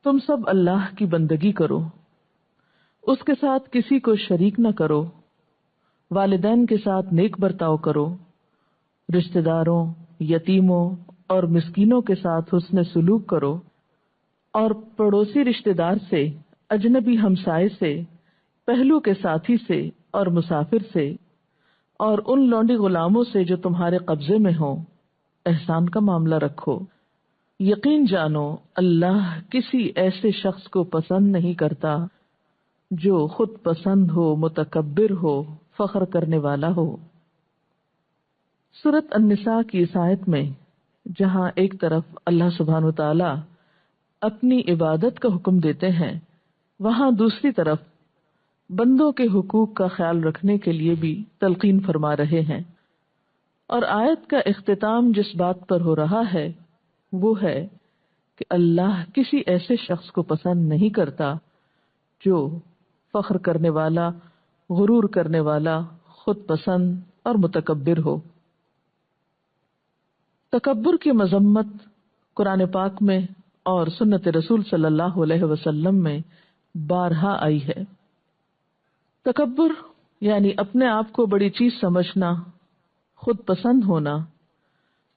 تم سب اللہ کی بندگی کرو، اس کے ساتھ کسی کو شریک نہ کرو، والدین کے ساتھ نیک برتاؤ کرو، رشتہ داروں، یتیموں اور مسکینوں کے ساتھ حسن سلوک کرو، اور پڑوسی رشتہ دار سے، اجنبی ہمسائے سے، پہلو کے ساتھی سے اور مسافر سے، اور ان لونڈی غلاموں سے جو تمہارے قبضے میں ہوں، احسان کا معاملہ رکھو۔ یقین جانو اللہ کسی ایسے شخص کو پسند نہیں کرتا جو خود پسند ہو، متکبر ہو، فخر کرنے والا ہو۔ سورۃ النساء کی اس آیت میں جہاں ایک طرف اللہ سبحانہ وتعالی اپنی عبادت کا حکم دیتے ہیں، وہاں دوسری طرف بندوں کے حقوق کا خیال رکھنے کے لیے بھی تلقین فرما رہے ہیں، اور آیت کا اختتام جس بات پر ہو رہا ہے وہ ہے کہ اللہ کسی ایسے شخص کو پسند نہیں کرتا جو فخر کرنے والا، غرور کرنے والا، خود پسند اور متکبر ہو۔ تکبر کی مذمت قرآن پاک میں اور سنت رسول صلی اللہ علیہ وسلم میں بارہا آئی ہے۔ تکبر یعنی اپنے آپ کو بڑی چیز سمجھنا، خود پسند ہونا،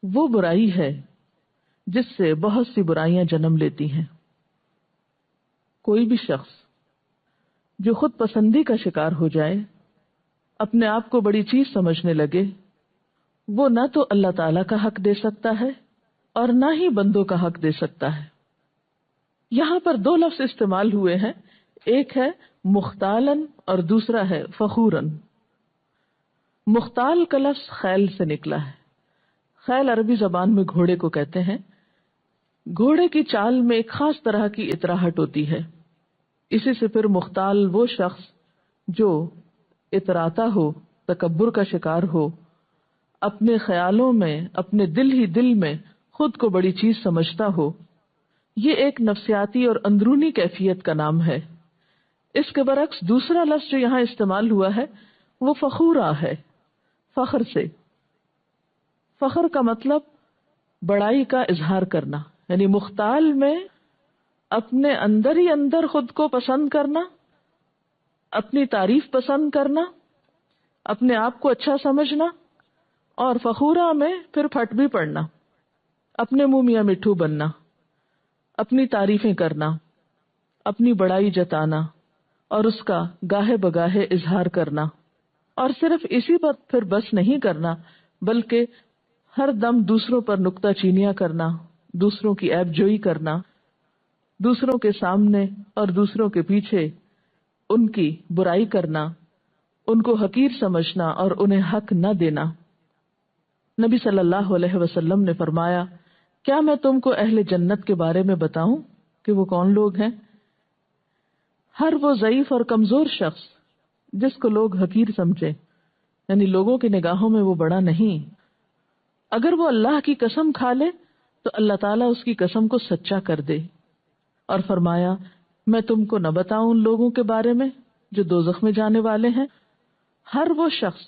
وہ برائی ہے جس سے بہت سی برائیاں جنم لیتی ہیں۔ کوئی بھی شخص جو خود پسندی کا شکار ہو جائے، اپنے آپ کو بڑی چیز سمجھنے لگے، وہ نہ تو اللہ تعالی کا حق دے سکتا ہے اور نہ ہی بندوں کا حق دے سکتا ہے۔ یہاں پر دو لفظ استعمال ہوئے ہیں، ایک ہے مختالن اور دوسرا ہے فخورن۔ مختال کا لفظ خیل سے نکلا ہے۔ خیل عربی زبان میں گھوڑے کو کہتے ہیں۔ گھوڑے کی چال میں ایک خاص طرح کی اطراہٹ ہوتی ہے، اسی سے پھر مختال وہ شخص جو اتراتا ہو، تکبر کا شکار ہو، اپنے خیالوں میں، اپنے دل ہی دل میں خود کو بڑی چیز سمجھتا ہو، یہ ایک نفسیاتی اور اندرونی کیفیت کا نام ہے۔ اس کے برعکس دوسرا لفظ جو یہاں استعمال ہوا ہے وہ فخورا ہے، فخر سے۔ فخر کا مطلب بڑائی کا اظہار کرنا، یعنی مختال میں اپنے اندر ہی اندر خود کو پسند کرنا، اپنی تعریف پسند کرنا، اپنے آپ کو اچھا سمجھنا، اور فخورا میں پھر پھٹ بھی پڑنا، اپنے منہ میاں مٹھو بننا، اپنی تعریفیں کرنا، اپنی بڑائی جتانا اور اس کا گاہے بگاہے اظہار کرنا، اور صرف اسی پر پھر بس نہیں کرنا بلکہ ہر دم دوسروں پر نکتہ چینیاں کرنا، دوسروں کی عیب جوئی کرنا، دوسروں کے سامنے اور دوسروں کے پیچھے ان کی برائی کرنا، ان کو حقیر سمجھنا اور انہیں حق نہ دینا۔ نبی صلی اللہ علیہ وسلم نے فرمایا، کیا میں تم کو اہل جنت کے بارے میں بتاؤں کہ وہ کون لوگ ہیں؟ ہر وہ ضعیف اور کمزور شخص جس کو لوگ حقیر سمجھے، یعنی لوگوں کی نگاہوں میں وہ بڑا نہیں، اگر وہ اللہ کی قسم کھا لے تو اللہ تعالیٰ اس کی قسم کو سچا کر دے، اور فرمایا میں تم کو نہ بتاؤں ان لوگوں کے بارے میں جو دوزخ میں جانے والے ہیں؟ ہر وہ شخص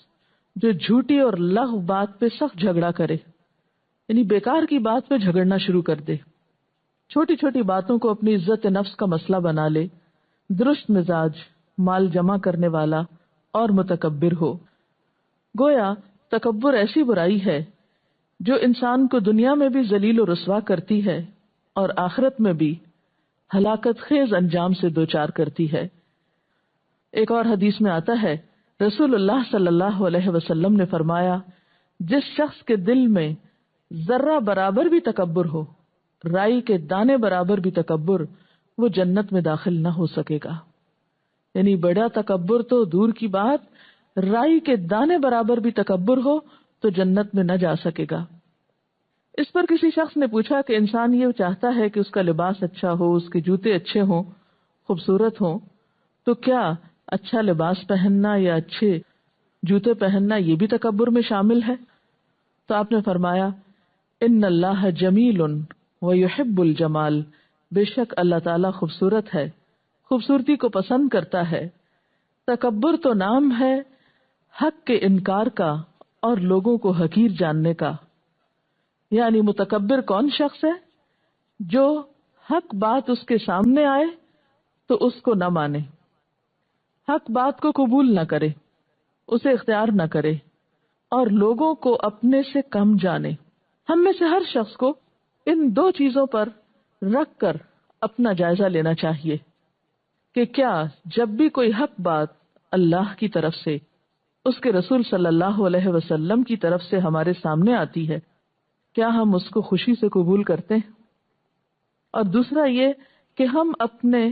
جو جھوٹی اور لغو بات پہ سخت جھگڑا کرے، یعنی بیکار کی بات پہ جھگڑنا شروع کر دے، چھوٹی چھوٹی باتوں کو اپنی عزت نفس کا مسئلہ بنا لے، درست مزاج، مال جمع کرنے والا اور متکبر ہو۔ گویا تکبر ایسی برائی ہے جو انسان کو دنیا میں بھی ذلیل و رسوا کرتی ہے اور آخرت میں بھی ہلاکت خیز انجام سے دوچار کرتی ہے۔ ایک اور حدیث میں آتا ہے، رسول اللہ صلی اللہ علیہ وسلم نے فرمایا، جس شخص کے دل میں ذرہ برابر بھی تکبر ہو، رائی کے دانے برابر بھی تکبر، وہ جنت میں داخل نہ ہو سکے گا۔ یعنی بڑا تکبر تو دور کی بات، رائی کے دانے برابر بھی تکبر ہو تو جنت میں نہ جا سکے گا۔ اس پر کسی شخص نے پوچھا کہ انسان یہ چاہتا ہے کہ اس کا لباس اچھا ہو، اس کے جوتے اچھے ہوں، خوبصورت ہوں، تو کیا اچھا لباس پہننا یا اچھے جوتے پہننا یہ بھی تکبر میں شامل ہے؟ تو آپ نے فرمایا، ان اللہ جمیل ویحب الجمال، بے شک اللہ تعالیٰ خوبصورت ہے، خوبصورتی کو پسند کرتا ہے۔ تکبر تو نام ہے حق کے انکار کا اور لوگوں کو حقیر جاننے کا۔ یعنی متکبر کون شخص ہے؟ جو حق بات اس کے سامنے آئے تو اس کو نہ مانے، حق بات کو قبول نہ کرے، اسے اختیار نہ کرے، اور لوگوں کو اپنے سے کم جانے۔ ہم میں سے ہر شخص کو ان دو چیزوں پر رکھ کر اپنا جائزہ لینا چاہیے کہ کیا جب بھی کوئی حق بات اللہ کی طرف سے، اس کے رسول صلی اللہ علیہ وسلم کی طرف سے ہمارے سامنے آتی ہے، کیا ہم اس کو خوشی سے قبول کرتے ہیں؟ اور دوسرا یہ کہ ہم اپنے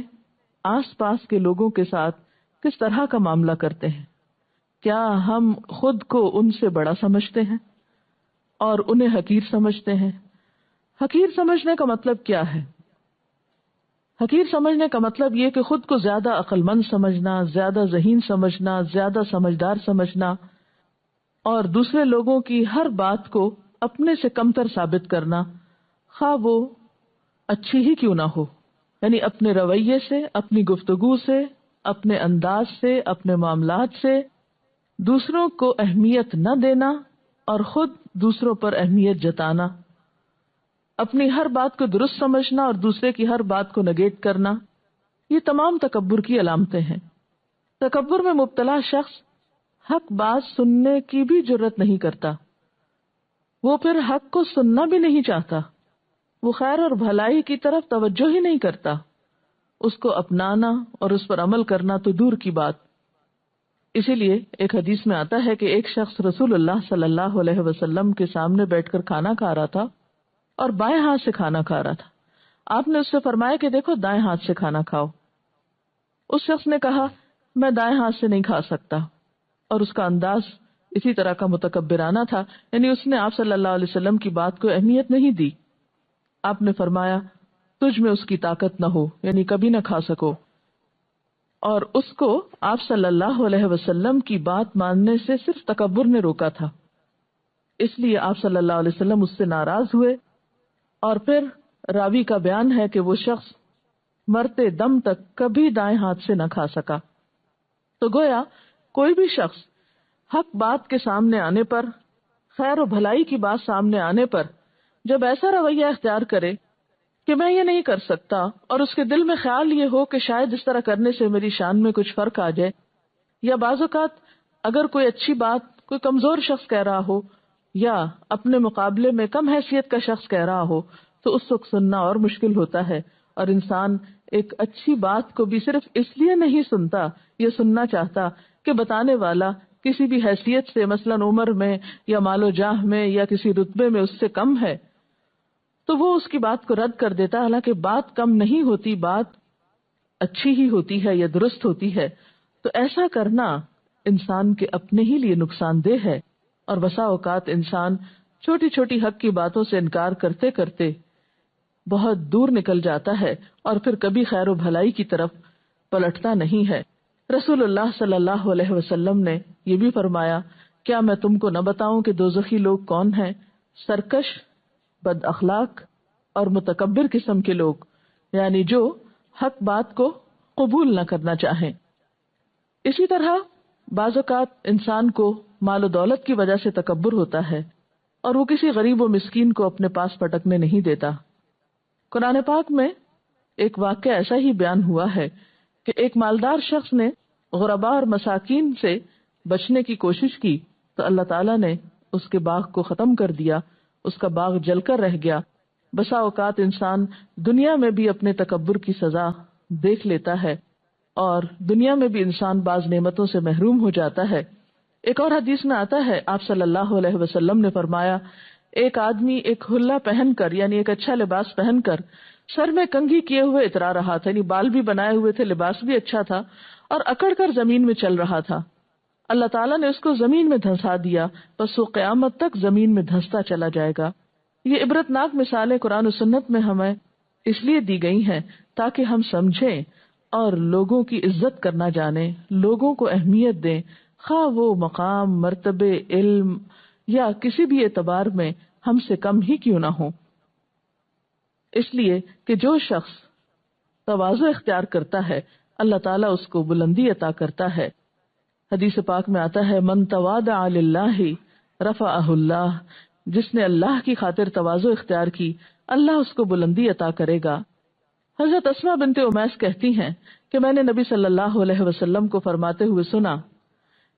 آس پاس کے لوگوں کے ساتھ کس طرح کا معاملہ کرتے ہیں؟ کیا ہم خود کو ان سے بڑا سمجھتے ہیں اور انہیں حقیر سمجھتے ہیں؟ حقیر سمجھنے کا مطلب کیا ہے؟ حقیر سمجھنے کا مطلب یہ کہ خود کو زیادہ عقل مند سمجھنا، زیادہ ذہین سمجھنا، زیادہ سمجھدار سمجھنا، اور دوسرے لوگوں کی ہر بات کو اپنے سے کمتر ثابت کرنا، خواہ وہ اچھی ہی کیوں نہ ہو۔ یعنی اپنے رویے سے، اپنی گفتگو سے، اپنے انداز سے، اپنے معاملات سے دوسروں کو اہمیت نہ دینا اور خود دوسروں پر اہمیت جتانا، اپنی ہر بات کو درست سمجھنا اور دوسرے کی ہر بات کو نگیٹ کرنا، یہ تمام تکبر کی علامتیں ہیں۔ تکبر میں مبتلا شخص حق بات سننے کی بھی جرت نہیں کرتا، وہ پھر حق کو سننا بھی نہیں چاہتا، وہ خیر اور بھلائی کی طرف توجہ ہی نہیں کرتا، اس کو اپنانا اور اس پر عمل کرنا تو دور کی بات۔ اسی لیے ایک حدیث میں آتا ہے کہ ایک شخص رسول اللہ صلی اللہ علیہ وسلم کے سامنے بیٹھ کر کھانا کھا رہا تھا اور بائیں ہاتھ سے کھانا کھا رہا تھا۔ آپ نے اس سے فرمایا کہ دیکھو دائیں ہاتھ سے کھانا کھاؤ۔ اس شخص نے کہا میں دائیں ہاتھ سے نہیں کھا سکتا، اور اس کا انداز اسی طرح کا متکبرانہ تھا، یعنی اس نے آپ صلی اللہ علیہ وسلم کی بات کو اہمیت نہیں دی۔ آپ نے فرمایا تجھ میں اس کی طاقت نہ ہو، یعنی کبھی نہ کھا سکو، اور اس کو آپ صلی اللہ علیہ وسلم کی بات ماننے سے صرف تکبر نے روکا تھا۔ اس لیے آپ صلی اللہ علیہ وسلم اس سے ناراض ہوئے، اور پھر راوی کا بیان ہے کہ وہ شخص مرتے دم تک کبھی دائیں ہاتھ سے نہ کھا سکا۔ تو گویا کوئی بھی شخص حق بات کے سامنے آنے پر، خیر و بھلائی کی بات سامنے آنے پر جب ایسا رویہ اختیار کرے کہ میں یہ نہیں کر سکتا، اور اس کے دل میں خیال یہ ہو کہ شاید اس طرح کرنے سے میری شان میں کچھ فرق آ جائے، یا بعض اوقات اگر کوئی اچھی بات کوئی کمزور شخص کہہ رہا ہو یا اپنے مقابلے میں کم حیثیت کا شخص کہہ رہا ہو تو اس وقت سننا اور مشکل ہوتا ہے، اور انسان ایک اچھی بات کو بھی صرف اس لیے نہیں سنتا یا سننا چاہتا کہ بتانے والا کسی بھی حیثیت سے، مثلا عمر میں یا مال و جاہ میں یا کسی رتبے میں اس سے کم ہے، تو وہ اس کی بات کو رد کر دیتا، حالانکہ بات کم نہیں ہوتی، بات اچھی ہی ہوتی ہے یا درست ہوتی ہے۔ تو ایسا کرنا انسان کے اپنے ہی لیے نقصان دہ ہے، اور بسا اوقات انسان چھوٹی چھوٹی حق کی باتوں سے انکار کرتے کرتے بہت دور نکل جاتا ہے اور پھر کبھی خیر و بھلائی کی طرف پلٹتا نہیں ہے۔ رسول اللہ صلی اللہ علیہ وسلم نے یہ بھی فرمایا، کیا میں تم کو نہ بتاؤں کہ دوزخی لوگ کون ہیں؟ سرکش، بد اخلاق اور متکبر قسم کے لوگ، یعنی جو حق بات کو قبول نہ کرنا چاہیں۔ اسی طرح بعض اوقات انسان کو مال و دولت کی وجہ سے تکبر ہوتا ہے اور وہ کسی غریب و مسکین کو اپنے پاس پٹکنے نہیں دیتا۔ قرآن پاک میں ایک واقعہ ایسا ہی بیان ہوا ہے کہ ایک مالدار شخص نے غرباء اور مساکین سے بچنے کی کوشش کی تو اللہ تعالیٰ نے اس کے باغ کو ختم کر دیا، اس کا باغ جل کر رہ گیا۔ بسا اوقات انسان دنیا میں بھی اپنے تکبر کی سزا دیکھ لیتا ہے، اور دنیا میں بھی انسان بعض نعمتوں سے محروم ہو جاتا ہے۔ ایک اور حدیث میں آتا ہے، آپ صلی اللہ علیہ وسلم نے فرمایا، ایک آدمی ایک حلہ پہن کر، یعنی ایک اچھا لباس پہن کر، سر میں کنگھی کیے ہوئے اترا رہا تھا، یعنی بال بھی بنائے ہوئے تھے، لباس بھی اچھا تھا، اور اکڑ کر زمین میں چل رہا تھا۔ اللہ تعالیٰ نے اس کو زمین میں دھنسا دیا، بس وہ قیامت تک زمین میں دھنستا چلا جائے گا۔ یہ عبرتناک مثالیں قرآن و سنت میں ہمیں اس لیے دی گئی ہیں تاکہ ہم سمجھیں اور لوگوں کی عزت کرنا جانیں، لوگوں کو اہمیت دیں، خواہ وہ مقام، مرتبے، علم یا کسی بھی اعتبار میں ہم سے کم ہی کیوں نہ ہو۔ اس لیے کہ جو شخص تواضع اختیار کرتا ہے اللہ تعالیٰ اس کو بلندی عطا کرتا ہے۔ حدیث پاک میں آتا ہے، من تواضع للہ رفعہ اللہ، جس نے اللہ کی خاطر تواضع اختیار کی اللہ اس کو بلندی عطا کرے گا۔ حضرت اسماء بنت امیس کہتی ہیں کہ میں نے نبی صلی اللہ علیہ وسلم کو فرماتے ہوئے سنا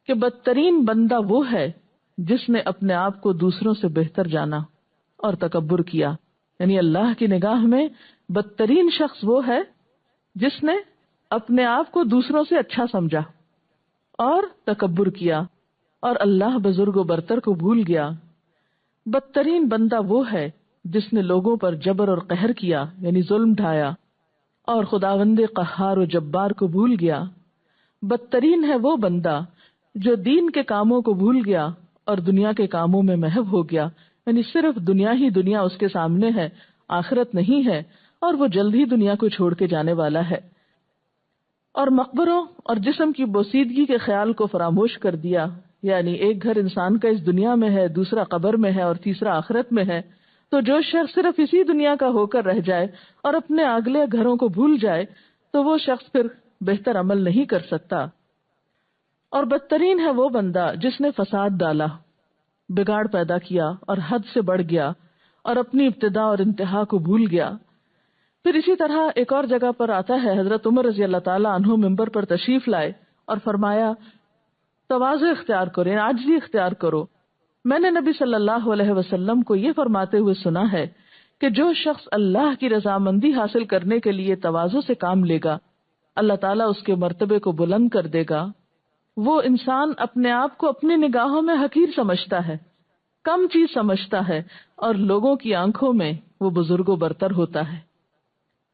کہ بدترین بندہ وہ ہے جس نے اپنے آپ کو دوسروں سے بہتر جانا اور تکبر کیا، یعنی اللہ کی نگاہ میں بدترین شخص وہ ہے جس نے اپنے آپ کو دوسروں سے اچھا سمجھا اور تکبر کیا اور اللہ بزرگ و برتر کو بھول گیا۔ بدترین بندہ وہ ہے جس نے لوگوں پر جبر اور قہر کیا، یعنی ظلم ڈھایا اور خداوند قہار و جبار کو بھول گیا۔ بدترین ہے وہ بندہ جو دین کے کاموں کو بھول گیا اور دنیا کے کاموں میں محو ہو گیا، یعنی صرف دنیا ہی دنیا اس کے سامنے ہے، آخرت نہیں ہے، اور وہ جلد ہی دنیا کو چھوڑ کے جانے والا ہے۔ اور مقبروں اور جسم کی بوسیدگی کے خیال کو فراموش کر دیا، یعنی ایک گھر انسان کا اس دنیا میں ہے، دوسرا قبر میں ہے اور تیسرا آخرت میں ہے، تو جو شخص صرف اسی دنیا کا ہو کر رہ جائے اور اپنے اگلے گھروں کو بھول جائے تو وہ شخص پھر بہتر عمل نہیں کر سکتا۔ اور بدترین ہے وہ بندہ جس نے فساد ڈالا، بگاڑ پیدا کیا اور حد سے بڑھ گیا اور اپنی ابتدا اور انتہا کو بھول گیا۔ پھر اسی طرح ایک اور جگہ پر آتا ہے، حضرت عمر رضی اللہ تعالیٰ عنہ منبر پر تشریف لائے اور فرمایا تواضع اختیار کرو، یعنی عاجزی اختیار کرو۔ میں نے نبی صلی اللہ علیہ وسلم کو یہ فرماتے ہوئے سنا ہے کہ جو شخص اللہ کی رضامندی حاصل کرنے کے لیے تواضع سے کام لے گا، اللہ تعالیٰ اس کے مرتبے کو بلند کر دے گا۔ وہ انسان اپنے آپ کو اپنی نگاہوں میں حقیر سمجھتا ہے، کم چیز سمجھتا ہے، اور لوگوں کی آنکھوں میں وہ بزرگ و برتر ہوتا ہے۔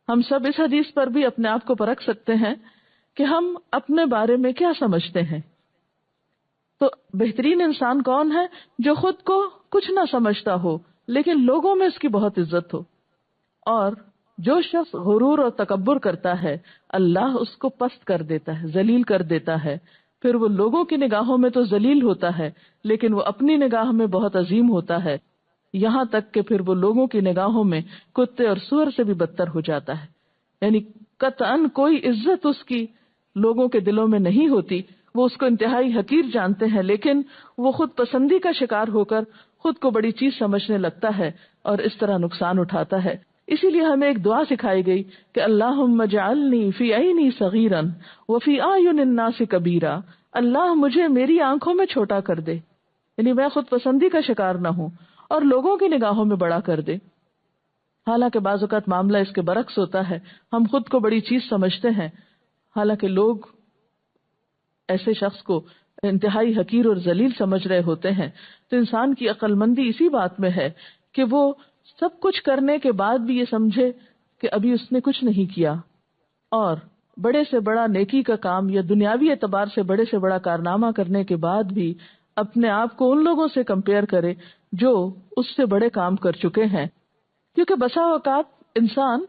ہم سب اس حدیث پر بھی اپنے آپ کو پرکھ سکتے ہیں کہ ہم اپنے بارے میں کیا سمجھتے ہیں۔ تو بہترین انسان کون ہے؟ جو خود کو کچھ نہ سمجھتا ہو لیکن لوگوں میں اس کی بہت عزت ہو۔ اور جو شخص غرور اور تکبر کرتا ہے، اللہ اس کو پست کر دیتا ہے، ذلیل کر دیتا ہے۔ پھر وہ لوگوں کی نگاہوں میں تو ذلیل ہوتا ہے لیکن وہ اپنی نگاہ میں بہت عظیم ہوتا ہے، یہاں تک کہ پھر وہ لوگوں کی نگاہوں میں کتے اور سور سے بھی بدتر ہو جاتا ہے۔ یعنی قطعاً کوئی عزت اس کی لوگوں کے دلوں میں نہیں ہوتی، وہ اس کو انتہائی حقیر جانتے ہیں، لیکن وہ خود پسندی کا شکار ہو کر خود کو بڑی چیز سمجھنے لگتا ہے اور اس طرح نقصان اٹھاتا ہے۔ اسی لیے ہمیں ایک دعا سکھائی گئی کہ اللہم اجعلنی فی عینی صغیرا وفی اعین الناس کبیرا، اللہ مجھے میری آنکھوں میں چھوٹا کر دے، یعنی میں خود پسندی کا شکار نہ ہوں، اور لوگوں کی نگاہوں میں بڑا کر دے۔ حالانکہ بعض اوقات معاملہ اس کے برعکس ہوتا ہے، ہم خود کو بڑی چیز سمجھتے ہیں حالانکہ لوگ ایسے شخص کو انتہائی حقیر اور ذلیل سمجھ رہے ہوتے ہیں۔ تو انسان کی عقل مندی اسی بات میں ہے کہ وہ سب کچھ کرنے کے بعد بھی یہ سمجھے کہ ابھی اس نے کچھ نہیں کیا، اور بڑے سے بڑا نیکی کا کام یا دنیاوی اعتبار سے بڑے سے بڑا کارنامہ کرنے کے بعد بھی اپنے آپ کو ان لوگوں سے کمپیئر کرے جو اس سے بڑے کام کر چکے ہیں۔ کیونکہ بسا اوقات انسان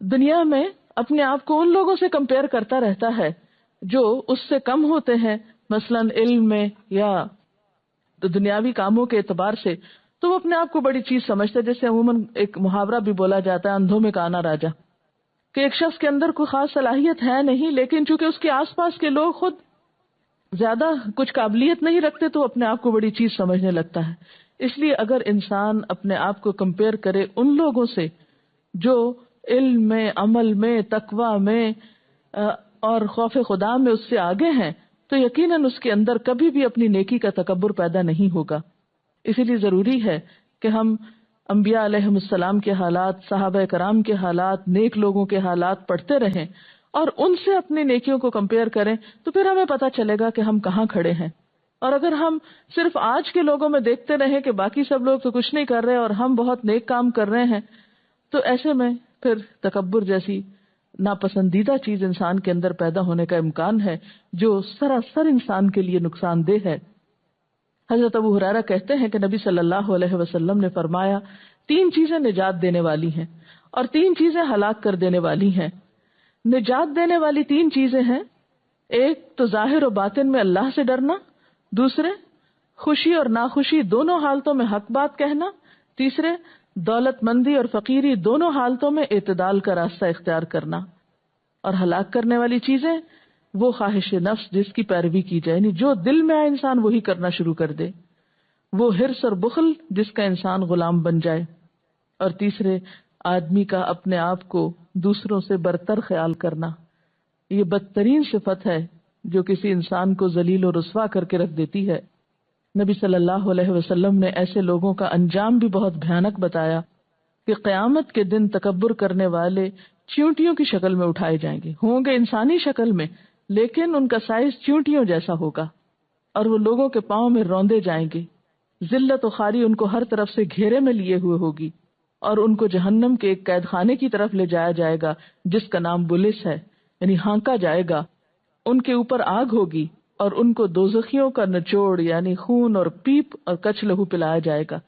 دنیا میں اپنے آپ کو ان لوگوں سے کمپیئر کرتا رہتا ہے جو اس سے کم ہوتے ہیں، مثلا علم میں یا دنیاوی کاموں کے اعتبار سے، تو وہ اپنے آپ کو بڑی چیز سمجھتا ہے۔ جیسے عموماً ایک محاورہ بھی بولا جاتا ہے، اندھوں میں کانا راجا، کہ ایک شخص کے اندر کوئی خاص صلاحیت ہے نہیں، لیکن چونکہ اس کے آس پاس کے لوگ خود زیادہ کچھ قابلیت نہیں رکھتے تو اپنے آپ کو بڑی چیز سمجھنے لگتا ہے۔ اس لیے اگر انسان اپنے آپ کو کمپیئر کرے ان لوگوں سے جو علم میں، عمل میں، تقوی میں اور خوف خدا میں اس سے آگے ہیں، تو یقیناً اس کے اندر کبھی بھی اپنی نیکی کا تکبر پیدا نہیں ہوگا۔ اسی لیے ضروری ہے کہ ہم انبیاء علیہم السلام کے حالات، صحابہ کرام کے حالات، نیک لوگوں کے حالات پڑھتے رہیں اور ان سے اپنی نیکیوں کو کمپیئر کریں، تو پھر ہمیں پتہ چلے گا کہ ہم کہاں کھڑے ہیں۔ اور اگر ہم صرف آج کے لوگوں میں دیکھتے رہیں کہ باقی سب لوگ تو کچھ نہیں کر رہے اور ہم بہت نیک کام کر رہے ہیں، تو ایسے میں پھر تکبر جیسی ناپسندیدہ چیز انسان کے اندر پیدا ہونے کا امکان ہے، جو سراسر انسان کے لیے نقصان دہ ہے۔ حضرت ابو ہریرہ کہتے ہیں کہ نبی صلی اللہ علیہ وسلم نے فرمایا، 3 چیزیں نجات دینے والی ہیں اور 3 چیزیں ہلاک کر دینے والی ہیں۔ نجات دینے والی 3 چیزیں ہیں، ایک تو ظاہر و باطن میں اللہ سے ڈرنا، دوسرے خوشی اور ناخوشی دونوں حالتوں میں حق بات کہنا، تیسرے دولت مندی اور فقیری دونوں حالتوں میں اعتدال کا راستہ اختیار کرنا۔ اور ہلاک کرنے والی چیزیں وہ خواہش نفس جس کی پیروی کی جائے، یعنی جو دل میں آئے انسان وہی کرنا شروع کر دے، وہ حرص اور بخل جس کا انسان غلام بن جائے، اور تیسرے آدمی کا اپنے آپ کو دوسروں سے برتر خیال کرنا، یہ بدترین صفت ہے جو کسی انسان کو ذلیل و رسوا کر کے رکھ دیتی ہے۔ نبی صلی اللہ علیہ وسلم نے ایسے لوگوں کا انجام بھی بہت بھیانک بتایا کہ قیامت کے دن تکبر کرنے والے چیونٹیوں کی شکل میں اٹھائے جائیں گے، ہوں گے انسانی شکل میں لیکن ان کا سائز چیونٹیوں جیسا ہوگا، اور وہ لوگوں کے پاؤں میں روندے جائیں گے۔ ذلت و خواری ان کو ہر طرف سے گھیرے میں لیے ہوئے ہوگی، اور ان کو جہنم کے ایک قید خانے کی طرف لے جایا جائے گا جس کا نام بلس ہے، یعنی ہانکا جائے گا۔ ان کے اوپر آگ ہوگی اور ان کو دوزخیوں کا نچوڑ یعنی خون اور پیپ اور کچ لہو پلایا جائے گا،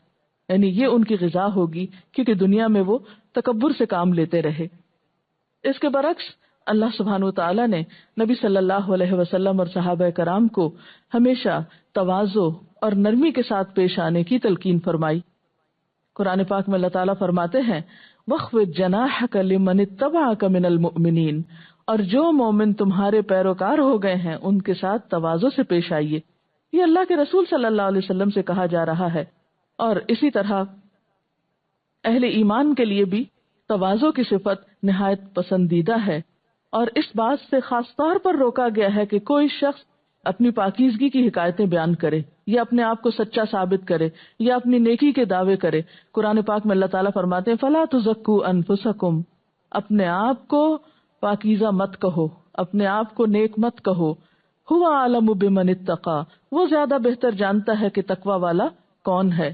یعنی یہ ان کی غذا ہوگی، کیونکہ دنیا میں وہ تکبر سے کام لیتے رہے۔ اس کے برعکس اللہ سبحانہ و تعالیٰ نے نبی صلی اللہ علیہ وسلم اور صحابہ کرام کو ہمیشہ تواضع اور نرمی کے ساتھ پیش آنے کی تلقین فرمائی۔ قرآن پاک میں اللہ تعالیٰ فرماتے ہیں وَخْفِضْ جَنَاحَكَ لِمَنِ اتَّبَعَكَ مِنَ الْمُؤْمِنِينَ، اور جو مومن تمہارے پیروکار ہو گئے ہیں ان کے ساتھ تواضع سے پیش آئیے۔ یہ اللہ کے رسول صلی اللہ علیہ وسلم سے کہا جا رہا ہے، اور اسی طرح اہل ایمان کے لیے بھی تواضع کی صفت نہایت پسندیدہ ہے، اور اس بات سے خاص طور پر روکا گیا ہے کہ کوئی شخص اپنی پاکیزگی کی حکایتیں بیان کرے یا اپنے آپ کو سچا ثابت کرے یا اپنی نیکی کے دعوے کرے۔ قرآن پاک میں اللہ تعالیٰ فرماتے ہیں فَلَا تُزَكُّوا أَنفُسَكُمْ، اپنے آپ کو پاکیزہ مت کہو، اپنے آپ کو نیک مت کہو، هُوَ أَعْلَمُ بِمَنِ اتَّقَىٰ، وہ زیادہ بہتر جانتا ہے کہ تقوی والا کون ہے۔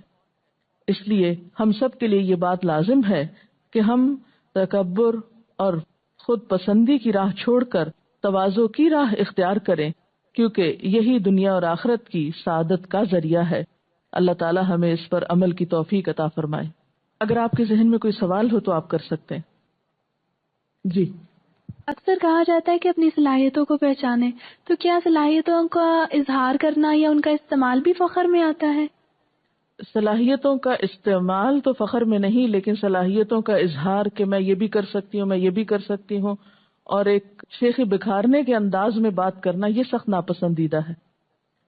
اس لیے ہم سب کے لیے یہ بات لازم ہے کہ ہم تکبر اور خود پسندی کی راہ چھوڑ کر تواضع کی راہ اختیار کریں، کیونکہ یہی دنیا اور آخرت کی سعادت کا ذریعہ ہے۔ اللہ تعالی ہمیں اس پر عمل کی توفیق عطا فرمائے۔ اگر آپ کے ذہن میں کوئی سوال ہو تو آپ کر سکتے ہیں۔ جی، اکثر کہا جاتا ہے کہ اپنی صلاحیتوں کو پہچانیں، تو کیا صلاحیتوں کا اظہار کرنا یا ان کا استعمال بھی فخر میں آتا ہے؟ صلاحیتوں کا استعمال تو فخر میں نہیں، لیکن صلاحیتوں کا اظہار کہ میں یہ بھی کر سکتی ہوں، میں یہ بھی کر سکتی ہوں، اور ایک شیخی بکھارنے کے انداز میں بات کرنا، یہ سخت ناپسندیدہ ہے،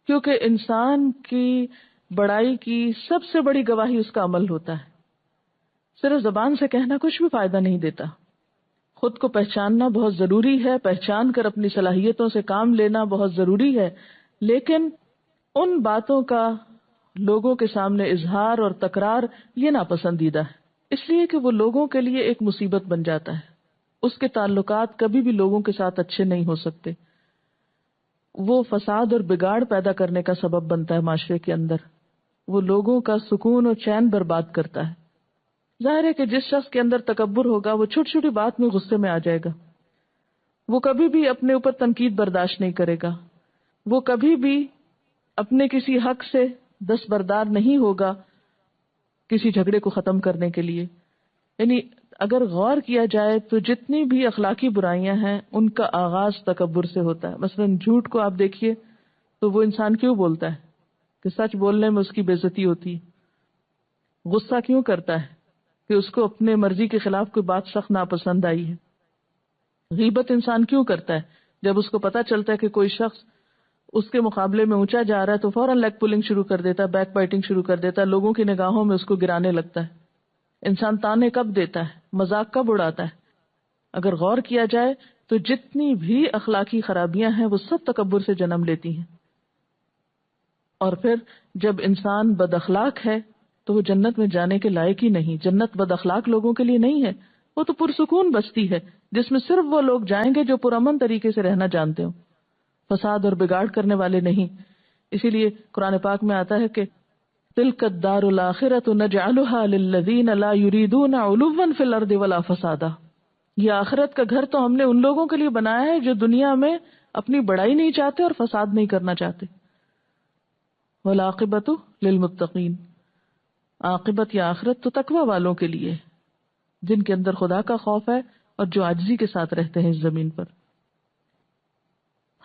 کیونکہ انسان کی بڑائی کی سب سے بڑی گواہی اس کا عمل ہوتا ہے۔ صرف زبان سے کہنا کچھ بھی فائدہ نہیں دیتا۔ خود کو پہچاننا بہت ضروری ہے، پہچان کر اپنی صلاحیتوں سے کام لینا بہت ضروری ہے، لیکن ان باتوں کا لوگوں کے سامنے اظہار اور تکرار یہ ناپسندیدہ ہے، اس لیے کہ وہ لوگوں کے لیے ایک مصیبت بن جاتا ہے۔ اس کے تعلقات کبھی بھی لوگوں کے ساتھ اچھے نہیں ہو سکتے، وہ فساد اور بگاڑ پیدا کرنے کا سبب بنتا ہے معاشرے کے اندر، وہ لوگوں کا سکون اور چین برباد کرتا ہے۔ ظاہر ہے کہ جس شخص کے اندر تکبر ہوگا وہ چھوٹی چھوٹی بات میں غصے میں آ جائے گا، وہ کبھی بھی اپنے اوپر تنقید برداشت نہیں کرے گا، وہ کبھی بھی اپنے کسی حق سے دستبردار نہیں ہوگا کسی جھگڑے کو ختم کرنے کے لیے۔ یعنی اگر غور کیا جائے تو جتنی بھی اخلاقی برائیاں ہیں ان کا آغاز تکبر سے ہوتا ہے۔ مثلا جھوٹ کو آپ دیکھیے تو وہ انسان کیوں بولتا ہے؟ کہ سچ بولنے میں اس کی بے عزتی ہوتی ہے۔ غصہ کیوں کرتا ہے؟ کہ اس کو اپنے مرضی کے خلاف کوئی بات سخت ناپسند آئی ہے۔ غیبت انسان کیوں کرتا ہے؟ جب اس کو پتا چلتا ہے کہ کوئی شخص اس کے مقابلے میں اونچا جا رہا ہے تو فوراً لیگ پولنگ شروع کر دیتا ہے، بیک بائٹنگ شروع کر دیتا ہے، لوگوں کی نگاہوں میں اس کو گرانے لگتا ہے۔ انسان تانے کب دیتا ہے؟ مذاق کب اڑاتا ہے؟ اگر غور کیا جائے تو جتنی بھی اخلاقی خرابیاں ہیں وہ سب تکبر سے جنم لیتی ہیں، اور پھر جب انسان بد اخلاق ہے تو وہ جنت میں جانے کے لائق ہی نہیں۔ جنت بد اخلاق لوگوں کے لیے نہیں ہے، وہ تو پرسکون بستی ہے جس میں صرف وہ لوگ جائیں گے جو پرامن طریقے سے رہنا جانتے ہوں، فساد اور بگاڑ کرنے والے نہیں۔ اسی لیے قرآن پاک میں آتا ہے کہ تلک الدار الآخرۃ نجعلها للذین لا یریدون علوا فی الارض ولا فسادا، یہ آخرت کا گھر تو ہم نے ان لوگوں کے لیے بنایا ہے جو دنیا میں اپنی بڑائی نہیں چاہتے اور فساد نہیں کرنا چاہتے۔ والعاقبۃ للمتقین، عاقبت یا آخرت تو تقوی والوں کے لیے جن کے اندر خدا کا خوف ہے اور جو عاجزی کے ساتھ رہتے ہیں اس زمین پر۔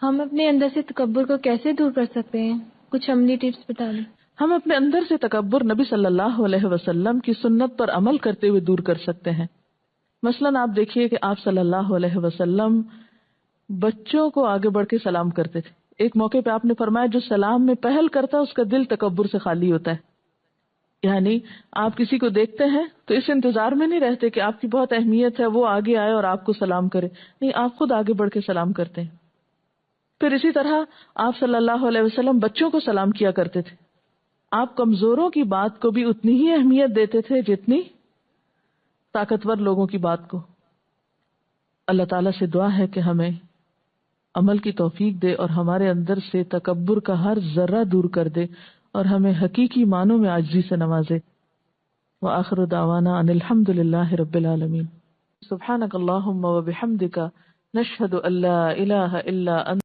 ہم اپنے اندر سے تکبر کو کیسے دور کر سکتے ہیں؟ کچھ عملی ٹپس بتا دیں۔ ہم اپنے اندر سے تکبر نبی صلی اللہ علیہ وسلم کی سنت پر عمل کرتے ہوئے دور کر سکتے ہیں۔ مثلاً آپ دیکھیے کہ آپ صلی اللہ علیہ وسلم بچوں کو آگے بڑھ کے سلام کرتے تھے۔ ایک موقع پہ آپ نے فرمایا جو سلام میں پہل کرتا ہے اس کا دل تکبر سے خالی ہوتا ہے، یعنی آپ کسی کو دیکھتے ہیں تو اس انتظار میں نہیں رہتے کہ آپ کی بہت اہمیت ہے وہ آگے آئے اور آپ کو سلام کرے، نہیں، آپ خود آگے بڑھ کے سلام کرتے ہیں۔ پھر اسی طرح آپ صلی اللہ علیہ وسلم بچوں کو سلام کیا کرتے تھے۔ آپ کمزوروں کی بات کو بھی اتنی ہی اہمیت دیتے تھے جتنی طاقتور لوگوں کی بات کو۔ اللہ تعالیٰ سے دعا ہے کہ ہمیں عمل کی توفیق دے اور ہمارے اندر سے تکبر کا ہر ذرہ دور کر دے اور ہمیں حقیقی معنوں میں عاجزی سے نوازے۔ وآخر دعوانا ان الحمد للہ رب العالمین۔ سبحانک اللہم وبحمدک، نشہد ان لا الہ الا انت